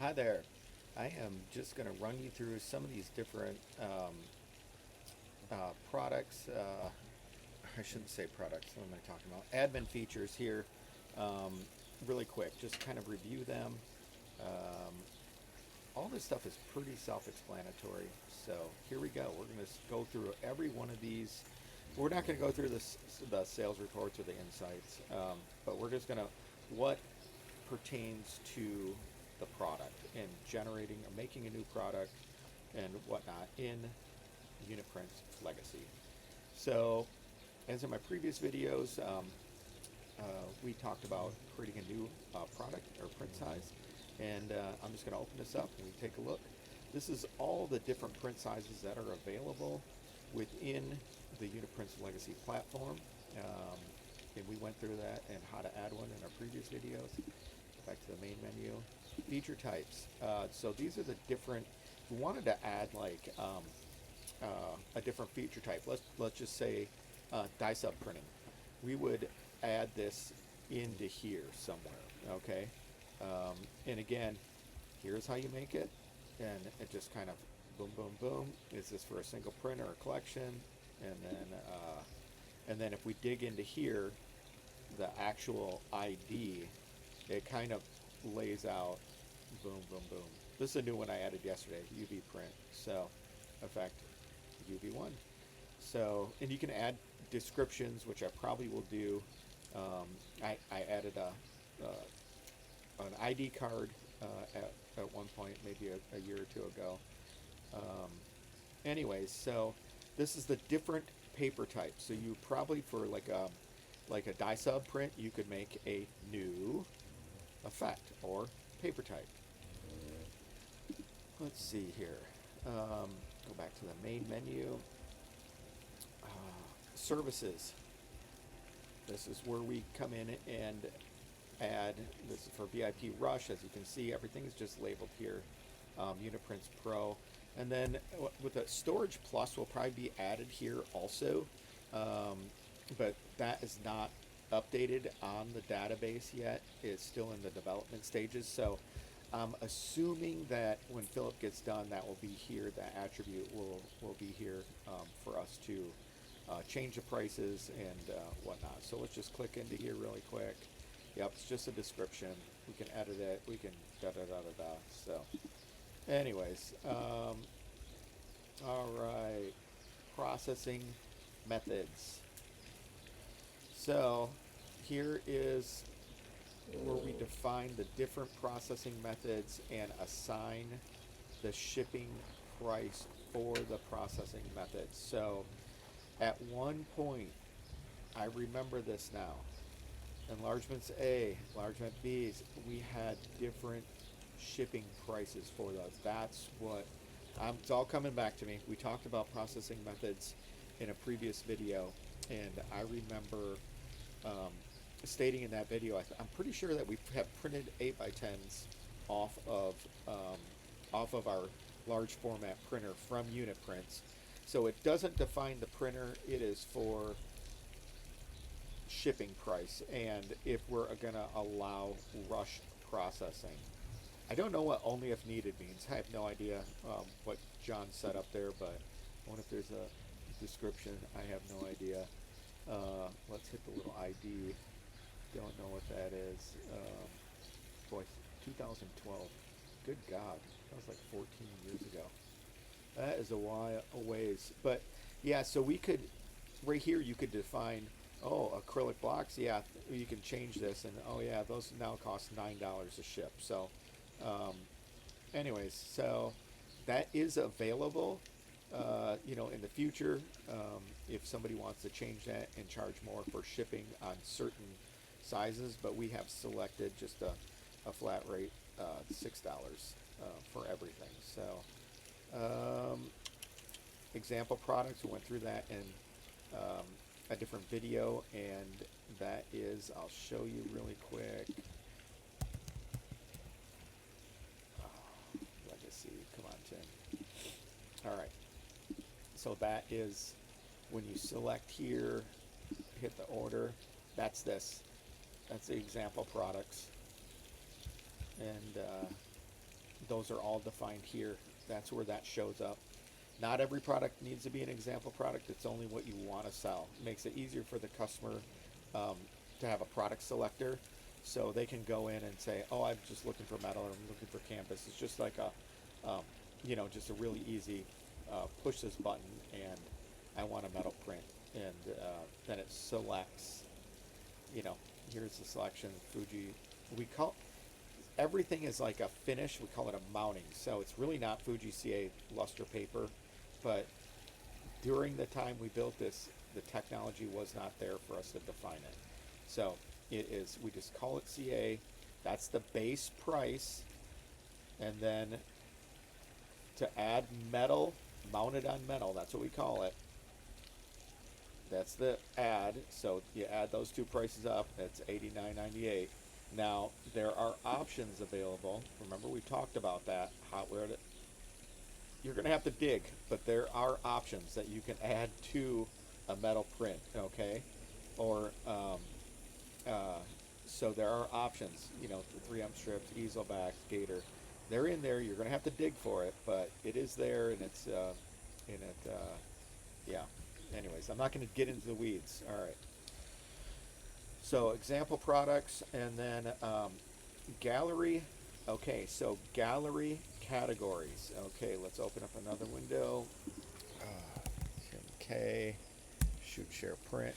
Hi there. I am just going to run you through some of these different products. I shouldn't say products. What am I talking about? Admin features here. Um, Really quick, just kind of review them. Um, all this stuff is pretty self-explanatory. So here we go. We're going to go through every one of these. We're not going to go through the sales reports or the insights, but we're just going to what pertains to the product and generating or making a new product and whatnot in UnitPrints Legacy. So, as in my previous videos, we talked about creating a new product or print size, and I'm just going to open this up and we take a look. This is all the different print sizes that are available within the UnitPrints Legacy platform. Um, and we went through that and how to add one in our previous videos. Back to the main menu. Feature types. So these are the different. If we wanted to add like a different feature type, let's just say die sub printing. We would add this into here somewhere. Okay. And again, here's how you make it, and it just kind of boom, boom, boom. Is this for a single print or a collection? And then if we dig into here, the actual ID, it kind of lays out boom, boom, boom. This is a new one I added yesterday, UV print. So, effect UV1. So, and you can add descriptions, which I probably will do. I added an ID card at one point, maybe a year or two ago. Um, Anyways, so this is the different paper types. So you probably for like a die sub print, you could make a new effect or paper type. Let's see here. Go back to the main menu. Uh, Services. This is where we come in and add. This is for VIP Rush. As you can see, everything is just labeled here. UnitPrints Pro. And then with the Storage Plus will probably be added here also. Um, but that is not updated on the database yet. It's still in the development stages. So I'm assuming that when Philip gets done, that will be here. That attribute will be here for us to change the prices and whatnot. So let's just click into here really quick. Yep, it's just a description. We can edit it. We can da da da da da. So, anyways, all right, processing methods. So here is where we define the different processing methods and assign the shipping price for the processing methods. So at one point, I remember this now. Enlargements A, enlargement B's, we had different shipping prices for those. That's what it's all coming back to me. We talked about processing methods in a previous video, and I remember stating in that video, I'm pretty sure that we have printed 8x10s off of our large format printer from UnitPrints. So it doesn't define the printer. It is for shipping price, and if we're going to allow rush processing. I don't know what only if needed means. I have no idea what John set up there, but I wonder if there's a description. I have no idea. Let's hit the little ID. Don't know what that is. Boy, 2012. Good God, that was like 14 years ago. That is a ways. But yeah, so we could, right here, you could define, oh, acrylic blocks. Yeah, you can change this, and oh yeah, those now cost $9 to ship. So, anyways, so that is available. In the future, if somebody wants to change that and charge more for shipping on certain sizes, but we have selected just a flat rate, $6 for everything. So, example products, we went through that in a different video, and that is, I'll show you really quick. Legacy, come on, Tim. All right. So that is when you select here, hit the order. That's this. That's the example products. And those are all defined here. That's where that shows up. Not every product needs to be an example product. It's only what you want to sell. It makes it easier for the customer um, to have a product selector, so they can go in and say, "Oh, I'm just looking for metal, or I'm looking for canvas." It's just like just a really easy push this button, and I want a metal print, and then it selects. Here's the selection. Fuji. We call everything is like a finish. We call it a mounting. So it's really not Fuji CA luster paper, but during the time we built this, the technology was not there for us to define it. So it is, we just call it CA. That's the base price. And then to add metal, mounted on metal, that's what we call it. That's the add. So you add those two prices up, that's $89.98. Now there are options available. Remember we talked about that. You're going to have to dig, but there are options that you can add to a metal print, okay? Or so there are options. The 3M strips, easel backs, gator. They're in there. You're going to have to dig for it, but it is there, and it's yeah. Anyways, I'm not going to get into the weeds. All right. So example products, and then gallery. Okay, so gallery categories. Okay, let's open up another window. Okay, shoot, share, print,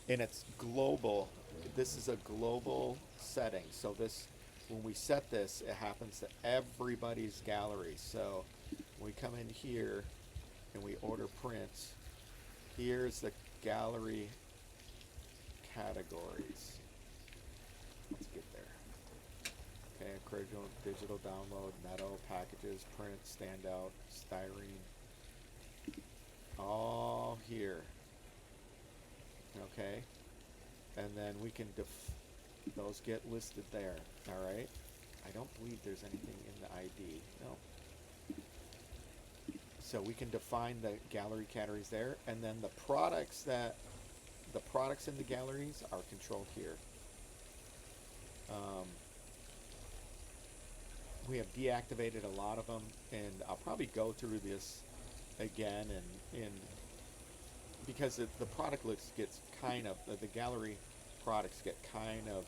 and it's global. This is a global setting. So this, when we set this, it happens to everybody's gallery. So when we come in here and we order prints, here's the gallery categories. Let's get there. Okay, critical digital download, metal, packages, print, standout, styrene, all here. Okay, and then we can those get listed there. All right. I don't believe there's anything in the ID. No. So we can define the gallery categories there, and then the products in the galleries are controlled here. We have deactivated a lot of them, and I'll probably go through this again, and because the product list gets kind of, the gallery products get kind of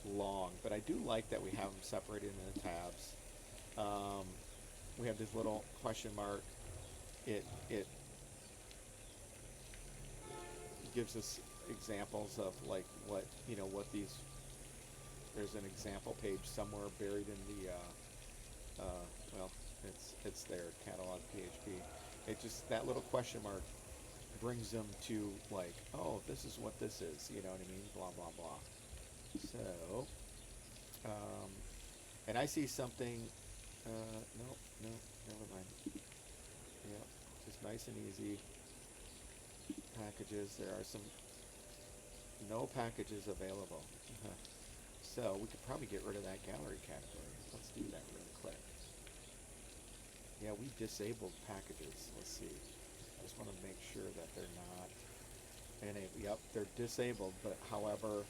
long, but I do like that we have them separated in the tabs. We have this little question mark. It gives us examples of like what these. There's an example page somewhere buried in the well, it's there, catalog PHP. It just, that little question mark brings them to like, oh, this is what this is, you know what I mean? Blah blah blah. So, and I see something. No, never mind. Yep, just nice and easy. Packages. There are some no packages available. So we could probably get rid of that gallery category. Let's do that really quick. Yeah, we disabled packages. Let's see. I just want to make sure that they're not. Yep, they're disabled. But however,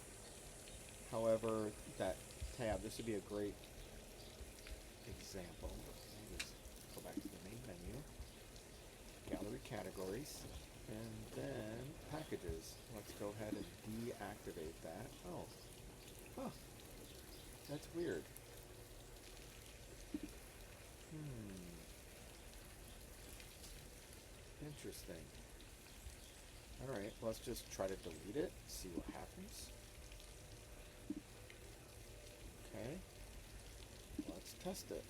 that tab. This would be a great example. Just go back to the main menu. Gallery categories, and then packages. Let's go ahead and deactivate that. Oh. Huh. That's weird. Interesting. Alright, let's just try to delete it, see what happens. Okay. Let's test it.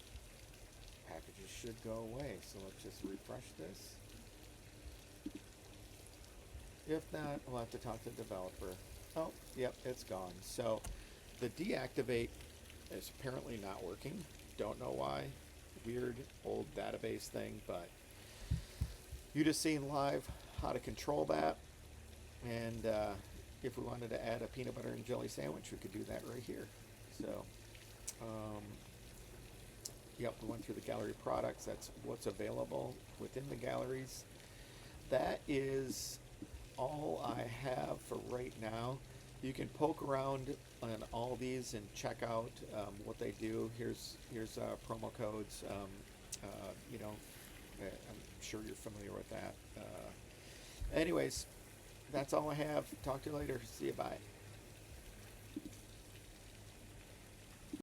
Packages should go away, so let's just refresh this. If not, we'll have to talk to the developer. Oh, yep, it's gone. So the deactivate is apparently not working. Don't know why. Weird old database thing, but you just seen live how to control that. And if we wanted to add a peanut butter and jelly sandwich, we could do that right here. So, yep, we went through the gallery products. That's what's available within the galleries. That is all I have for right now. You can poke around on all these and check out what they do. Here's promo codes. You know, I'm sure you're familiar with that. Anyways, that's all I have. Talk to you later. See you. Bye.